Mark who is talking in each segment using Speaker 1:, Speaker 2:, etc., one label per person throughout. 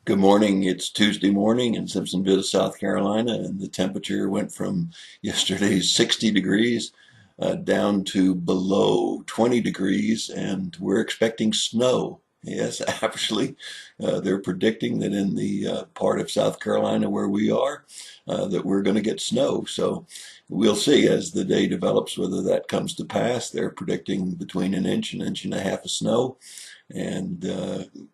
Speaker 1: Good morning. It's Tuesday morning in Simpsonville, South Carolina, and the temperature went from yesterday's 60 degrees down to below 20 degrees, and we're expecting snow. Yes, actually, they're predicting that in the part of South Carolina where we are, that we're going to get snow. So we'll see as the day develops whether that comes to pass. They're predicting between an inch and a half of snow and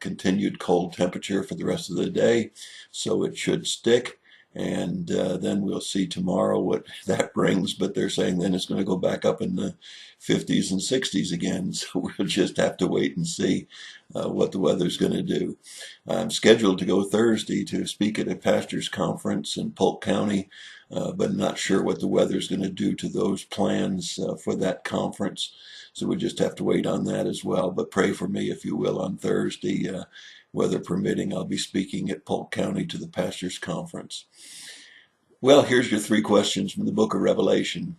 Speaker 1: continued cold temperature for the rest of the day. So it should stick. And then we'll see tomorrow what that brings. But they're saying then it's going to go back up in the 50s and 60s again. So we'll just have to wait and see what the weather's going to do. I'm scheduled to go Thursday to speak at a pastor's conference in Polk County, but not sure what the weather's going to do to those plans for that conference. So we just have to wait on that as well. But pray for me, if you will, on Thursday. Weather permitting, I'll be speaking at Polk County to the pastor's conference. Well, here's your three questions from the book of Revelation.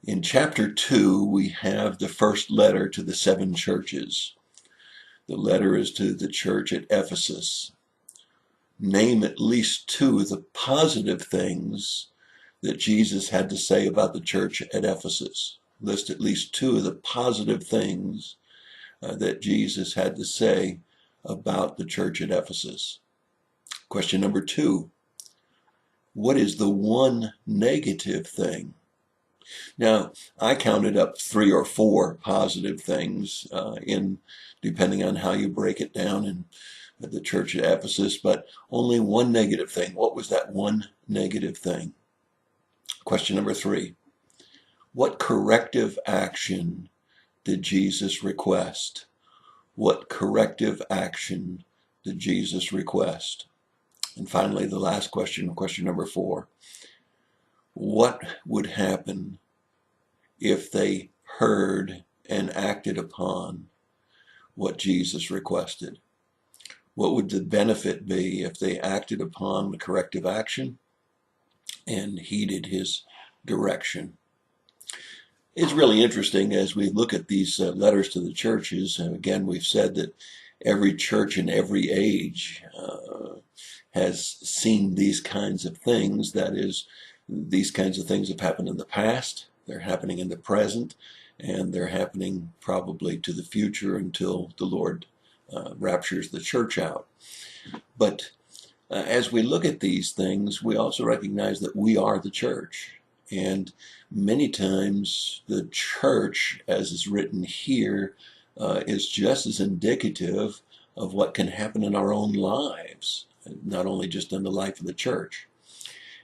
Speaker 1: In chapter 2, we have the first letter to the seven churches. The letter is to the church at Ephesus. Name at least two of the positive things that Jesus had to say about the church at Ephesus. List at least two of the positive things that Jesus had to say about the church at Ephesus. Question number 2, what is the one negative thing? Now, I counted up 3 or 4 positive things depending on how you break it down in the church at Ephesus, but only one negative thing. What was that one negative thing? Question number 3, what corrective action did Jesus request? What corrective action did Jesus request? And finally, the last question, question number 4. What would happen if they heard and acted upon what Jesus requested? What would the benefit be if they acted upon the corrective action and heeded his direction? It's really interesting as we look at these letters to the churches. And again, we've said that every church in every age has seen these kinds of things. That is, these kinds of things have happened in the past, they're happening in the present, and they're happening probably to the future until the Lord raptures the church out. But as we look at these things, we also recognize that we are the church. And many times the church, as is written here, is just as indicative of what can happen in our own lives, not only just in the life of the church.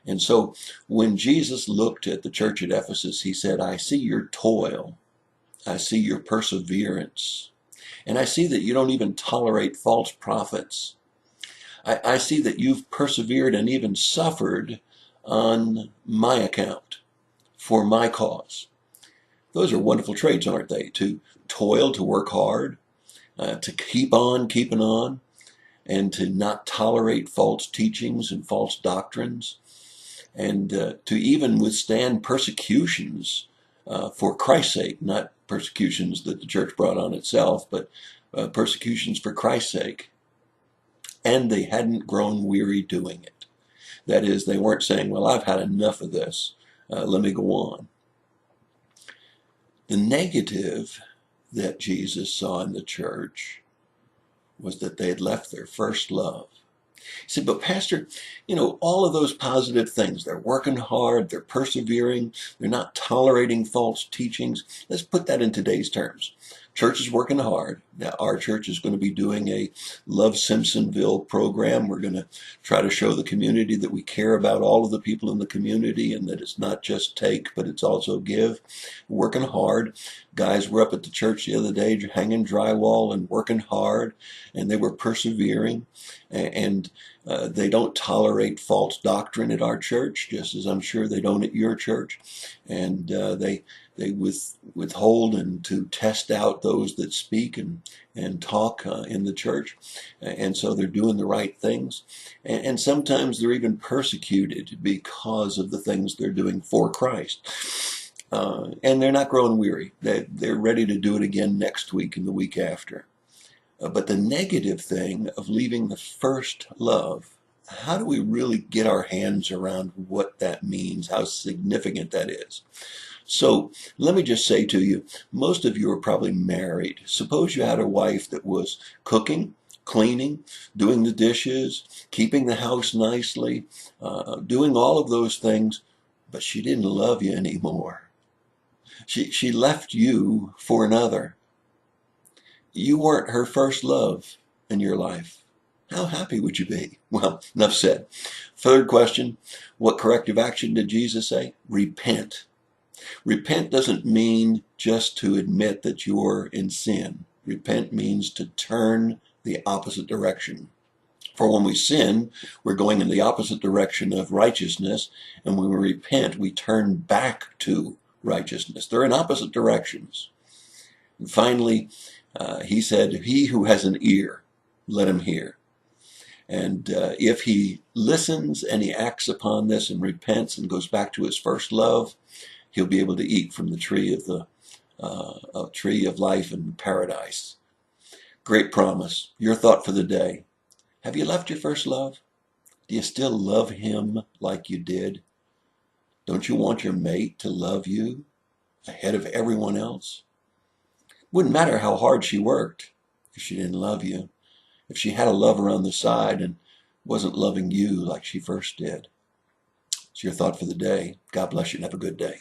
Speaker 1: And so when Jesus looked at the church at Ephesus, he said, I see your toil, I see your perseverance, and I see that you don't even tolerate false prophets. I see that you've persevered and even suffered on my account, for my cause. Those are wonderful traits, aren't they? To toil, to work hard, to keep on keeping on, and to not tolerate false teachings and false doctrines, and to even withstand persecutions for Christ's sake, not persecutions that the church brought on itself, but persecutions for Christ's sake. And they hadn't grown weary doing it. That is, they weren't saying, well, I've had enough of this. Let me go on. The negative that Jesus saw in the church was that they had left their first love. He said, but Pastor, all of those positive things, they're working hard, they're persevering, they're not tolerating false teachings. Let's put that in today's terms. Church is working hard. Now, our church is going to be doing a Love Simpsonville program. We're going to try to show the community that we care about all of the people in the community and that it's not just take, but it's also give. Working hard. Guys were up at the church the other day hanging drywall and working hard, and they were persevering. And they don't tolerate false doctrine at our church, just as I'm sure they don't at your church. And they withhold and to test out those that speak and talk in the church. And so they're doing the right things. And sometimes they're even persecuted because of the things they're doing for Christ. And they're not growing weary. They're ready to do it again next week and the week after. But the negative thing of leaving the first love, how do we really get our hands around what that means, how significant that is? So let me just say to you, most of you are probably married. Suppose you had a wife that was cooking, cleaning, doing the dishes, keeping the house nicely, doing all of those things, but she didn't love you anymore. She left you for another. You weren't her first love in your life. How happy would you be? Well, enough said. Third question, what corrective action did Jesus say? Repent. Repent doesn't mean just to admit that you're in sin. Repent means to turn the opposite direction. For when we sin, we're going in the opposite direction of righteousness. And when we repent, we turn back to righteousness. They're in opposite directions. And finally, he said, he who has an ear, let him hear. And if he listens and he acts upon this and repents and goes back to his first love, he'll be able to eat from the tree of life and paradise. Great promise. Your thought for the day. Have you left your first love? Do you still love him like you did? Don't you want your mate to love you ahead of everyone else? Wouldn't matter how hard she worked if she didn't love you. If she had a lover on the side and wasn't loving you like she first did. It's your thought for the day. God bless you and have a good day.